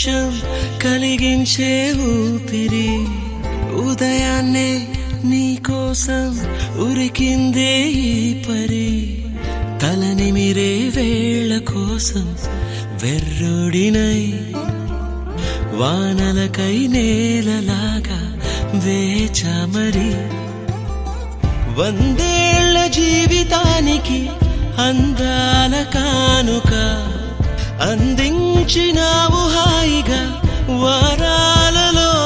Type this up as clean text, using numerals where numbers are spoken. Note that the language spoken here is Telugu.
సంతోషం కలిగించే ఊపిరి ఉదయాన్నే నీకోసం ఉరికిందే ఈ పరి తలనిమిరే వేళ కోసం వెర్రుడినై వానలకై నేలలాగా వేచామరి వందేళ్ల జీవితానికి అందాల కానుక అందించినావు హాయిగా వారా